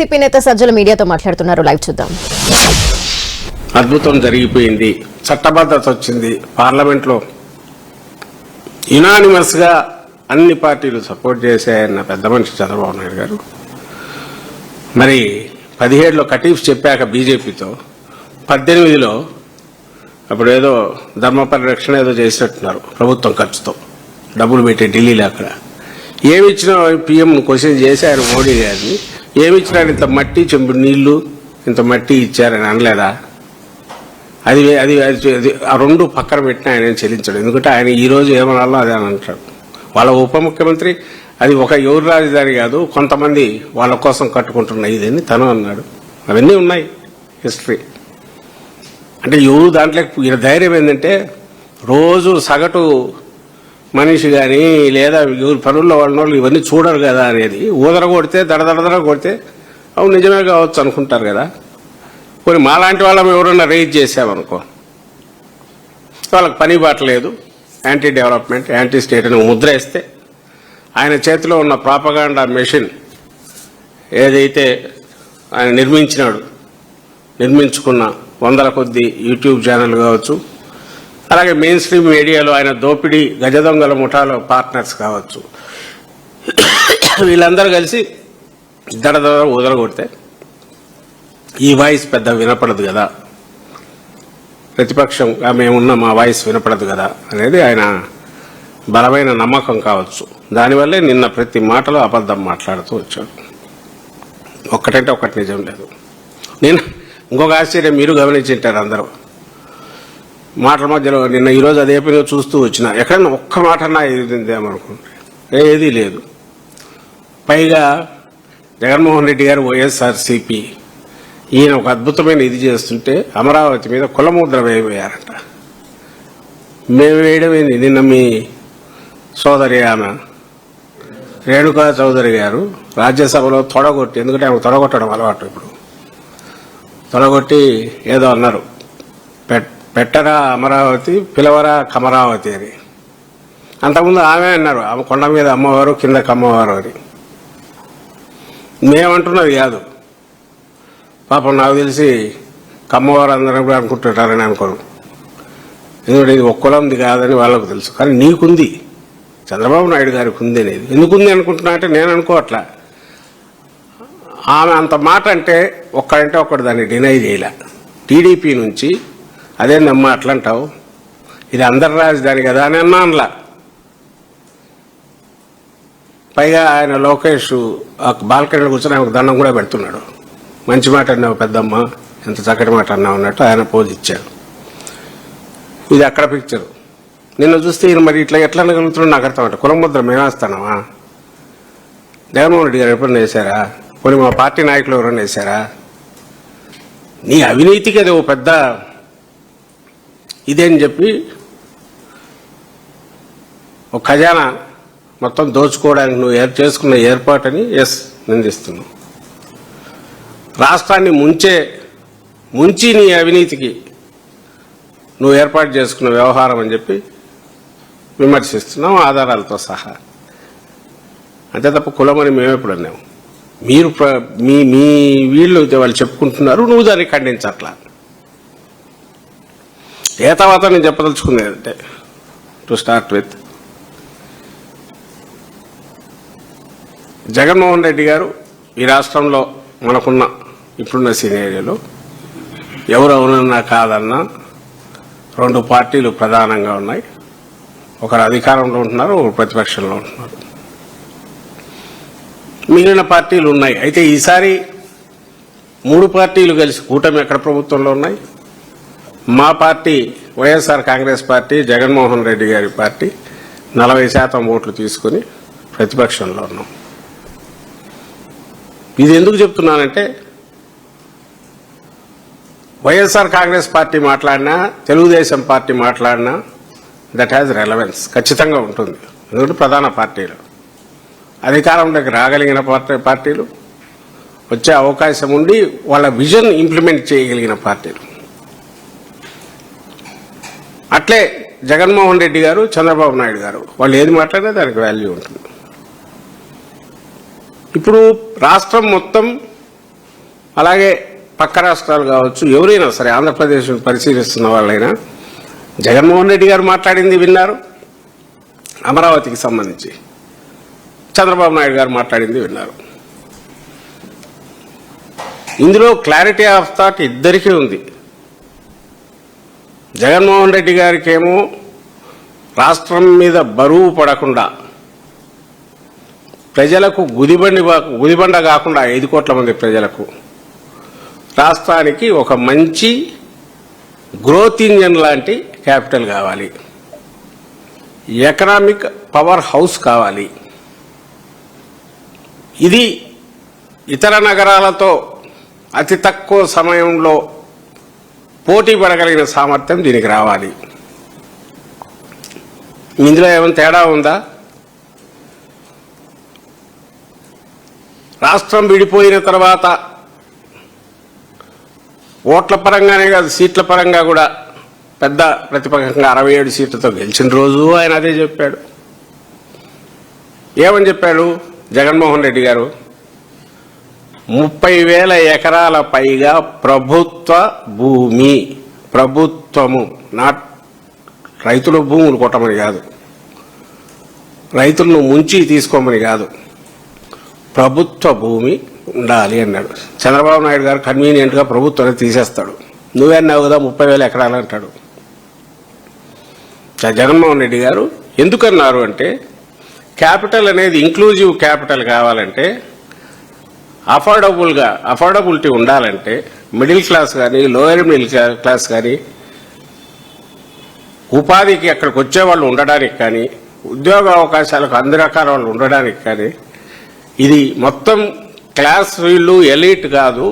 YCP నేత సజ్జల మీడియాతో మాట్లాడుతున్నారు. లైవ్ చూద్దాం. అద్భుతం జరిగిపోయింది, చట్టబద్ధత వచ్చింది, పార్లమెంట్లో యునానిమస్ గా అన్ని పార్టీలు సపోర్ట్ చేశాయన్న పెద్ద మనిషి చంద్రబాబు నాయుడు గారు మరి 17లో కటీఫ్ చెప్పాక బీజేపీతో 18లో అప్పుడు ఏదో ధర్మ పరిరక్షణ ఏదో చేసినట్టున్నారు ప్రభుత్వం ఖర్చుతో డబ్బులు పెట్టి ఢిల్లీలో. అక్కడ ఏమిచ్చినా పీఎం క్వశ్చన్ చేసి ఆయన మోడీ గారిని ఏమిచ్చినా ఇంత మట్టి చెంబు నీళ్లు ఇంత మట్టి ఇచ్చారని అనలేదా? అది అది ఆ రెండు పక్కన పెట్టిన ఆయన చెల్లించాడు. ఎందుకంటే ఆయన ఈ రోజు ఏమనాలో అదే అని అంటాడు. వాళ్ళ ఉప ముఖ్యమంత్రి అది ఒక ఎవరు రాజధాని కాదు, కొంతమంది వాళ్ళ కోసం కట్టుకుంటున్న ఇదని తను అన్నాడు. అవన్నీ ఉన్నాయి హిస్టరీ. అంటే ఎవరు దాంట్లో ఈయన ధైర్యం ఏంటంటే రోజు సగటు మనిషి కానీ లేదా ఎవరు పనుల్లో వాళ్ళు ఇవన్నీ చూడరు కదా అనేది. ఊదర కొడితే దడదడదర కొడితే అవి నిజమే కావచ్చు అనుకుంటారు కదా. కొన్ని మాలాంటి వాళ్ళం ఎవరన్నా రేజ్ చేసామనుకో వాళ్ళకి పని బాటలేదు, యాంటీ డెవలప్మెంట్ యాంటీ స్టేట్ అని ముద్ర వేస్తే ఆయన చేతిలో ఉన్న ప్రాపగాండా మెషిన్ ఏదైతే ఆయన నిర్మించుకున్న వందల కొద్ది యూట్యూబ్ ఛానల్ కావచ్చు, అలాగే మెయిన్ స్ట్రీమ్ మీడియాలో ఆయన దోపిడీ గజదొంగల ముఠాలో పార్ట్నర్స్ కావచ్చు, వీళ్ళందరూ కలిసి దడదడ ఊదరగొడితే ఈ వాయిస్ పెద్ద వినపడదు కదా, ప్రతిపక్షంగా మేమున్న మా వాయిస్ వినపడదు కదా అనేది ఆయన బలమైన నమ్మకం కావచ్చు. దానివల్లే నిన్న ప్రతి మాటలో అబద్ధం మాట్లాడుతూ వచ్చాడు. ఒక్కటంటే ఒక్కటి నిజం లేదు. నేను ఇంకొక ఆశ్చర్యం మీరు గమనించింటారు అందరూ మాటల మధ్యలో. నిన్న ఈరోజు అదే పనిగా చూస్తూ వచ్చిన ఎక్కడన్నా ఒక్క మాట అన్నా ఏదేమనుకుంటే ఏదీ లేదు. పైగా జగన్మోహన్ రెడ్డి గారు వైఎస్ఆర్సీపీ ఈయన ఒక అద్భుతమైన ఇది చేస్తుంటే అమరావతి మీద కులముద్ర వేయబోయారంట. మేము వేయడమేంది, నిన్న మీ సోదరి ఆమె రేణుకా చౌదరి గారు రాజ్యసభలో తొడగొట్టి, ఎందుకంటే ఆమె తొడగొట్టడం అలవాటు, ఇప్పుడు తొడగొట్టి ఏదో అన్నారు, పెట్టరా అమరావతి పిలవరా కమరావతి అని. అంతకుముందు ఆమె అన్నారు ఆమె కొండ మీద అమ్మవారు కిందకి అమ్మవారు అని. మేమంటున్నది కాదు. పాపం నాకు తెలిసి కమ్మవారు అందరూ కూడా అనుకుంటుంటారని అనుకోను. ఎందుకంటే ఇది ఒక్కలంది కాదని వాళ్ళకు తెలుసు. కానీ నీకుంది, చంద్రబాబు నాయుడు గారికి ఉంది అనేది. ఎందుకుంది అనుకుంటున్నా అంటే నేను అనుకోవట్లా. ఆమె అంత మాట అంటే ఒక్కడంటే ఒక్కడు దాన్ని డినై చేయలే. టీడీపీ నుంచి అదేందమ్మా అట్లంటావు, ఇది అందరి రాజధాని కదా అని అన్నా. పైగా ఆయన లోకేష్ బాల్కనీలో కూర్చొని ఆమెకు దండం కూడా పెడుతున్నాడు. మంచి మాట అన్నావు పెద్దమ్మ, ఎంత చక్కటి మాట అన్నావు అన్నట్టు ఆయన పోజ్ ఇచ్చాడు. ఇది అక్కడ పిక్చర్. నిన్న చూస్తే ఈయన మరి ఇట్లా ఎట్లా అనగలుగుతున్నాడు నాకు అర్థం. అంటే కులం ముద్ర మేమేస్తానమా? జగన్మోహన్ రెడ్డి గారు ఎప్పుడైనా వేశారా? కొన్ని మా పార్టీ నాయకులు ఎవరైనా వేశారా? నీ అవినీతికి అది ఓ పెద్ద ఇదే అని చెప్పి ఒక ఖజానా మొత్తం దోచుకోవడానికి నువ్వు చేసుకున్న ఏర్పాటని నిందిస్తున్నావు. రాష్ట్రాన్ని ముంచి నీ అవినీతికి నువ్వు ఏర్పాటు చేసుకున్న వ్యవహారం అని చెప్పి విమర్శిస్తున్నావు ఆధారాలతో సహా. అంతే తప్ప కులమని మేమెప్పుడు అన్నాము. మీరు మీ వీళ్ళు వాళ్ళు చెప్పుకుంటున్నారు, నువ్వు దాన్ని ఖండించట్లా. ఏ తర్వాత నేను చెప్పదలుచుకునేది అంటే to start with Jaganmohan Reddy గారు ఈ రాష్ట్రంలో మనకున్న ఇప్పుడున్న సినేరియోలో ఎవరు అవునన్నా కాదన్నా రెండు పార్టీలు ప్రధానంగా ఉన్నాయి. ఒకరు అధికారంలో ఉంటున్నారు, ఒకరు ప్రతిపక్షంలో ఉంటున్నారు. మిగిలిన పార్టీలు ఉన్నాయి. అయితే ఈసారి 3 పార్టీలు కలిసి కూటమి ఎక్కడ ప్రభుత్వంలో ఉన్నాయి. మా పార్టీ వైఎస్ఆర్ కాంగ్రెస్ పార్టీ, జగన్మోహన్ రెడ్డి గారి పార్టీ 40% ఓట్లు తీసుకుని ప్రతిపక్షంలో ఉన్నాం. ఇది ఎందుకు చెప్తున్నానంటే వైఎస్ఆర్ కాంగ్రెస్ పార్టీ మాట్లాడినా, తెలుగుదేశం పార్టీ మాట్లాడినా దట్ హ్యాజ్ రెలవెన్స్ ఖచ్చితంగా ఉంటుంది. ఎందుకంటే ప్రధాన పార్టీలు అధికారంలోకి రాగలిగిన పార్టీలు, వచ్చే అవకాశం ఉండి వాళ్ళ విజన్ ఇంప్లిమెంట్ చేయగలిగిన పార్టీలు. అట్లే జగన్మోహన్ రెడ్డి గారు, చంద్రబాబు నాయుడు గారు వాళ్ళు ఏది మాట్లాడినా దానికి వాల్యూ ఉంటుంది. ఇప్పుడు రాష్ట్రం మొత్తం అలాగే పక్క రాష్ట్రాలు కావచ్చు, ఎవరైనా సరే ఆంధ్రప్రదేశ్ పరిశీలిస్తున్న వాళ్ళైనా జగన్మోహన్ రెడ్డి గారు మాట్లాడింది విన్నారు, అమరావతికి సంబంధించి చంద్రబాబు నాయుడు గారు మాట్లాడింది విన్నారు. ఇందులో క్లారిటీ ఆఫ్ థాట్ ఇద్దరికీ ఉంది. జగన్మోహన్ రెడ్డి గారికేమో రాష్ట్రం మీద బరువు పడకుండా, ప్రజలకు గుదిబండ కాకుండా 5 కోట్ల మంది ప్రజలకు రాష్ట్రానికి ఒక మంచి గ్రోత్ ఇంజన్ లాంటి క్యాపిటల్ కావాలి, ఎకనామిక్ పవర్ హౌస్ కావాలి. ఇది ఇతర నగరాలతో అతి తక్కువ సమయంలో పోటీ పడగలిగిన సామర్థ్యం దీనికి రావాలి. ఇందులో ఏమైనా తేడా ఉందా? రాష్ట్రం విడిపోయిన తర్వాత ఓట్ల పరంగానే కాదు, సీట్ల పరంగా కూడా పెద్ద ప్రతిపక్షంగా 67 సీట్లతో గెలిచిన రోజు ఆయన అదే చెప్పాడు. ఏమని చెప్పాడు జగన్మోహన్ రెడ్డి గారు? 30,000 ఎకరాల పైగా ప్రభుత్వ భూమి, ప్రభుత్వము, నాట్ రైతుల భూములు కొట్టమని కాదు, రైతులను ముంచి తీసుకోమని కాదు, ప్రభుత్వ భూమి ఉండాలి అన్నాడు. చంద్రబాబు నాయుడు గారు కన్వీనియంట్గా ప్రభుత్వాన్ని తీసేస్తాడు. నువ్వేన్నావు కదా 30,000 ఎకరాలు అంటాడు. జగన్మోహన్ రెడ్డి గారు ఎందుకన్నారు అంటే, క్యాపిటల్ అనేది ఇంక్లూజివ్ క్యాపిటల్ కావాలంటే, అఫోర్డబిలిటీ ఉండాలంటే, మిడిల్ క్లాస్ కానీ లోయర్ మిడిల్ క్లాస్ కానీ ఉపాధికి అక్కడికి వచ్చేవాళ్ళు ఉండడానికి కానీ, ఉద్యోగ అవకాశాలకు అన్ని రకాల వాళ్ళు ఉండడానికి కానీ, ఇది మొత్తం క్లాస్ వీళ్ళు ఎలీట్ కాదు.